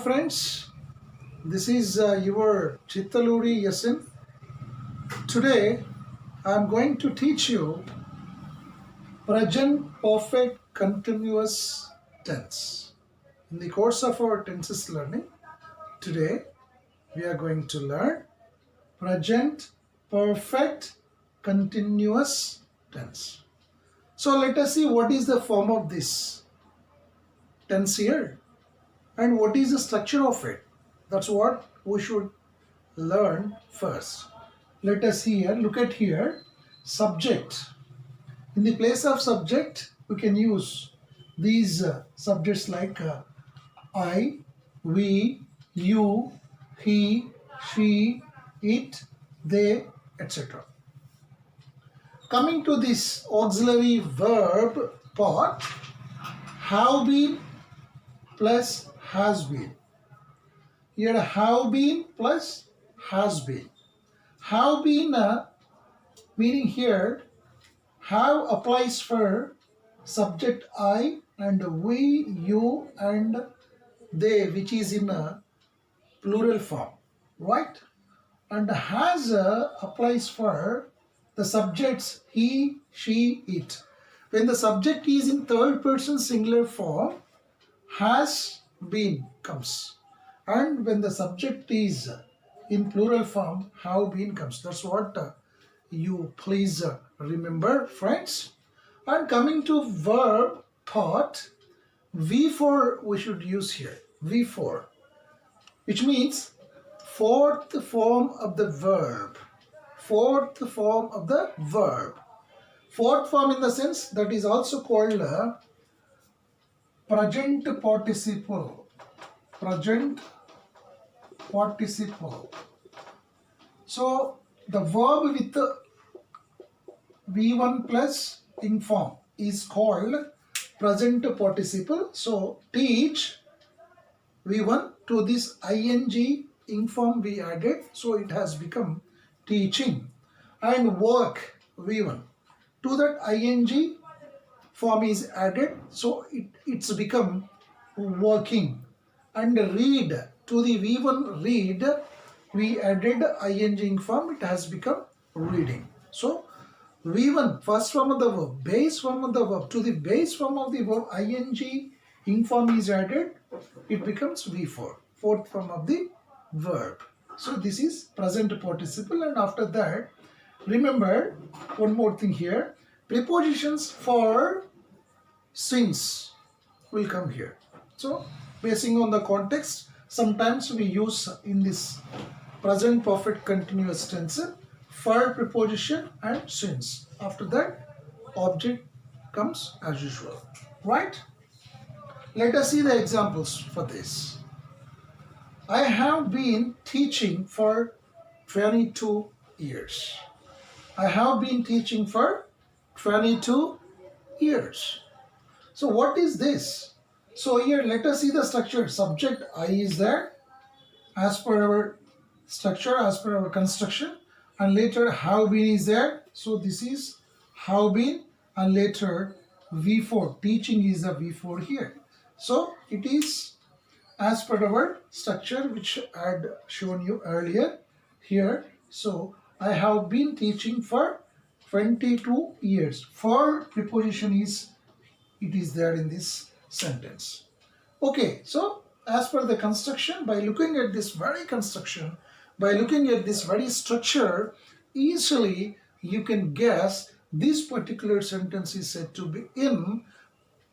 friends, this is your Chittaluri SN. Today I am going to teach you present perfect continuous tense. In the course of our tenses learning, today we are going to learn present perfect continuous tense. So let us see what is the form of this tense here and what is the structure of it. That's what we should learn first. Let us here look at here subject. In the place of subject we can use these subjects like I, we, you, he, she, it, they, etc. Coming to this auxiliary verb part, have been plus has been. Here have been plus has been. Have been meaning here have applies for subject I and we, you and they, which is in a plural form, right? And has applies for the subjects he, she, it. When the subject is in third person singular form, has been comes, and when the subject is in plural form, have been comes. That's what you please remember, friends. And coming to verb part, V4 we should use here, V4, which means fourth form of the verb. Fourth form of the verb. Fourth form in the sense that is also called present participle. Present participle. So the verb with the V1 plus ing form is called present participle. So teach V1 to this ing ing form we added, so it has become teaching. And work V1 to that ing form is added, so it's become working. And read to the V1 read we added ing form, it has become reading. So V1 first form of the verb, base form of the verb, to the base form of the verb ing form is added, it becomes V4, fourth form of the verb. So this is present participle. And after that, remember one more thing here, prepositions for since will come here. So basing on the context, sometimes we use in this present perfect continuous tense for preposition and since. After that, object comes as usual, right? Let us see the examples for this. I have been teaching for 22 years. I have been teaching for 22 years. So what is this? So here let us see the structure. Subject I is there as per our structure, as per our construction, and later have been is there. So this is have been, and later V4, teaching is the V4 here. So it is as per our structure which I had shown you earlier here. So I have been teaching for 22 years. For preposition is, it is there in this sentence. Okay, so as per the construction, by looking at this very construction, by looking at this very structure, easily you can guess this particular sentence is said to be in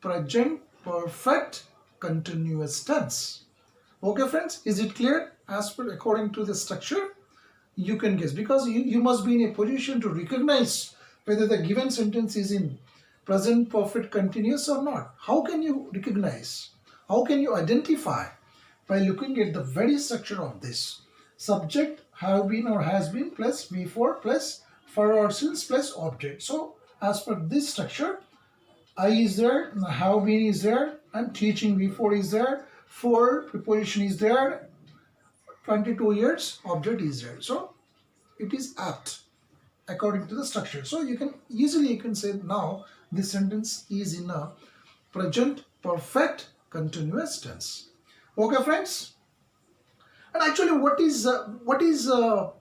present perfect continuous tense. Okay friends, is it clear? As per according to the structure, you can guess, because you must be in a position to recognize whether the given sentence is in present perfect continuous or not. How can you recognize? How can you identify? By looking at the very structure of this. Subject have been or has been plus V4 plus for or since plus object. So as per this structure, I is there, have been is there, and teaching V4 is there, for preposition is there, 22 years object is there. So it is apt according to the structure. So you can easily say now this sentence is in a present perfect continuous tense. Okay friends, And actually, what is the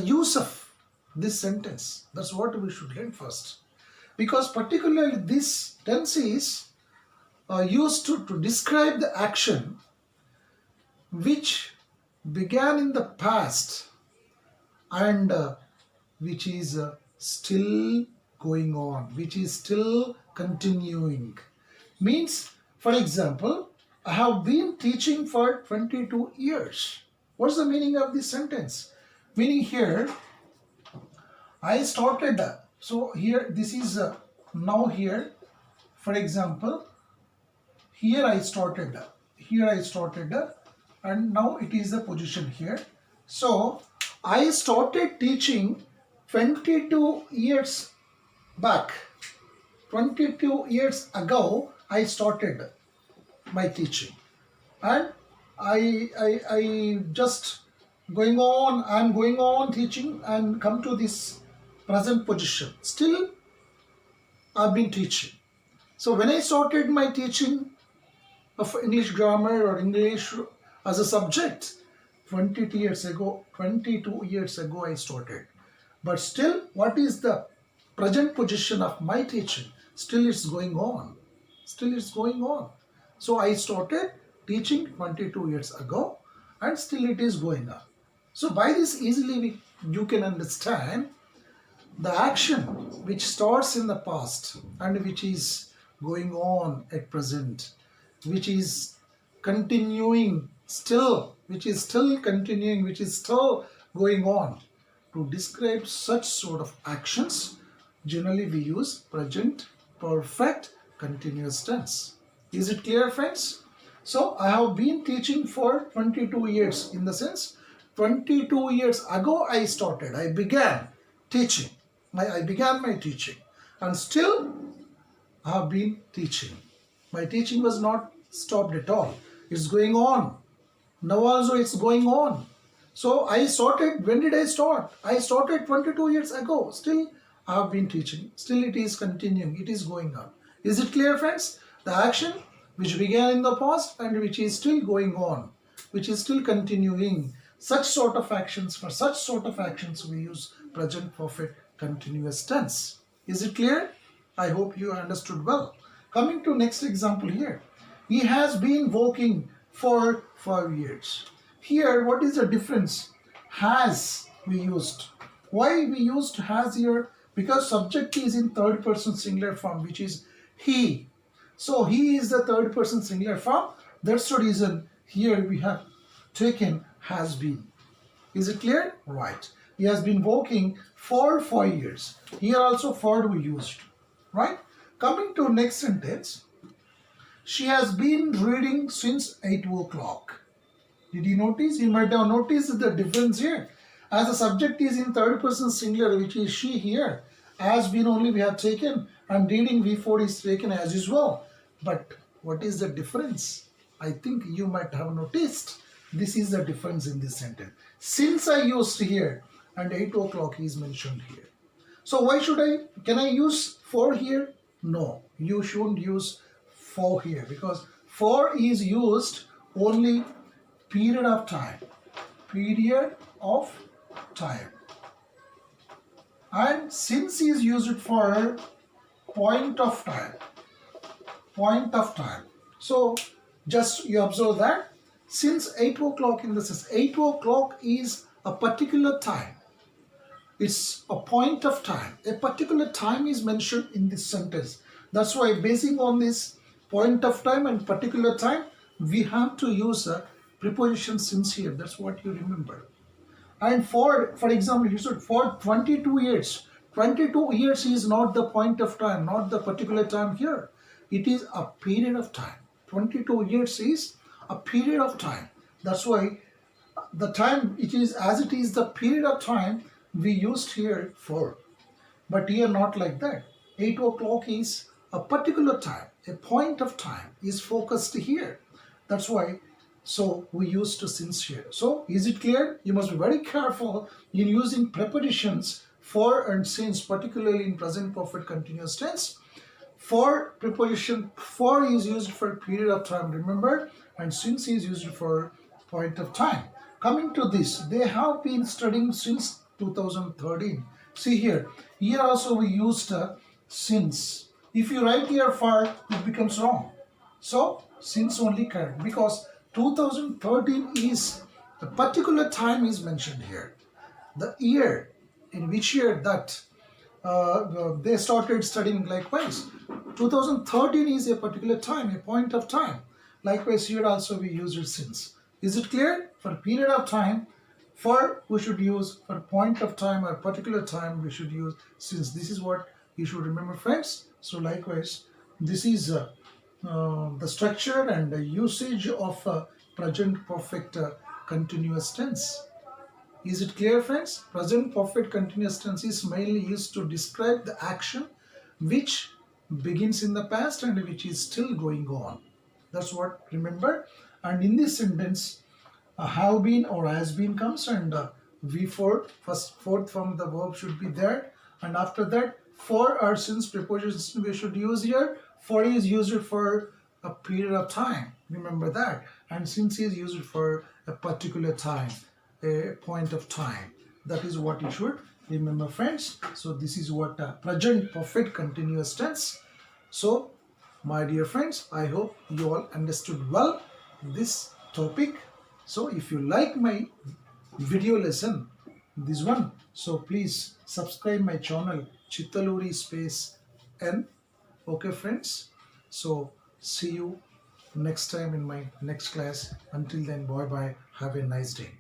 use of this sentence? That's what we should learn first, because particularly this tense is used to describe the action which began in the past and which is still going on, which is still continuing. Means, for example, I have been teaching for 22 years. What's the meaning of this sentence? Meaning here, I started, so here, this is now here, for example, here I started, and now it is the position here. So, I started teaching 22 years back. 22 years ago, I started my teaching, and I just I'm going on teaching and come to this present position. Still, I've been teaching. So when I started my teaching of English grammar or English as a subject, 22 years ago I started. But still, what is the present position of my teaching? Still it's going on. Still it's going on. So I started teaching 22 years ago and still it is going on. So by this easily you can understand the action which starts in the past and which is going on at present, which is continuing still, which is still continuing, which is still going on. To describe such sort of actions, generally we use present perfect continuous tense. Is it clear, friends? So I have been teaching for 22 years, in the sense 22 years ago I started, I began teaching. I began my teaching and still I have been teaching. My teaching was not stopped at all. It's going on. Now also it's going on. So I started, when did I start? I started 22 years ago. Still I have been teaching. Still it is continuing. It is going on. Is it clear, friends? The action which began in the past and which is still going on, which is still continuing. Such sort of actions, for such sort of actions we use present perfect continuous tense. Is it clear? I hope you understood well. Coming to next example here. He has been working for 5 years. Here, what is the difference? Has we used. Why we used has here? Because subject is in third person singular form, which is he. So he is the third person singular form. That's the reason here we have taken has been. Is it clear? Right. He has been working for 5 years. Here also for we used. Right? Coming to next sentence. She has been reading since 8 o'clock. Did you notice? You might have noticed the difference here. As the subject is in third person singular, which is she here, has been only we have taken, and reading V4 is taken as usual. But what is the difference? I think you might have noticed. This is the difference in this sentence. Since I used here and 8 o'clock is mentioned here. So why should can I use for here? No, you shouldn't use for here, because for is used only period of time. Period of time. And since is used for point of time. Point of time. So just you observe that since 8 o'clock, in the sense 8 o'clock is a particular time. It's a point of time. A particular time is mentioned in this sentence. That's why basing on this point of time and particular time, we have to use a preposition since here. That's what you remember. And for example, you said for 22 years. 22 years is not the point of time, not the particular time here. It is a period of time. 22 years is a period of time. That's why the time it is, as it is the period of time, we used here for. But here not like that. 8 o'clock is a particular time, a point of time is focused here. That's why so we used to since here. So is it clear? You must be very careful in using prepositions for and since, particularly in present perfect continuous tense. For preposition for is used for period of time, remember, and since is used for point of time. Coming to this, they have been studying since 2013. See here, here also we used since. If you write here for, it becomes wrong. So since only correct, because 2013 is the particular time is mentioned here. The year, in which year that they started studying. Likewise, 2013 is a particular time, a point of time. Likewise, here also we use it since. Is it clear? For period of time, for we should use, for point of time or particular time we should use since. This is what you should remember, friends. So likewise, this is the structure and the usage of present perfect continuous tense. Is it clear, friends? Present perfect continuous tense is mainly used to describe the action which begins in the past and which is still going on. That's what, remember. And in this sentence, have been or has been comes, and V4, first fourth form of the verb should be there. And after that, for or since prepositions we should use here. For is used for a period of time. Remember that. And since is used for a particular time, a point of time. That is what you should remember, friends. So this is what present perfect continuous tense. So my dear friends, I hope you all understood well this topic. So if you like my video lesson, this one, so please subscribe my channel Chittaluri SN. Okay, friends. So see you next time in my next class. Until then, bye bye. Have a nice day.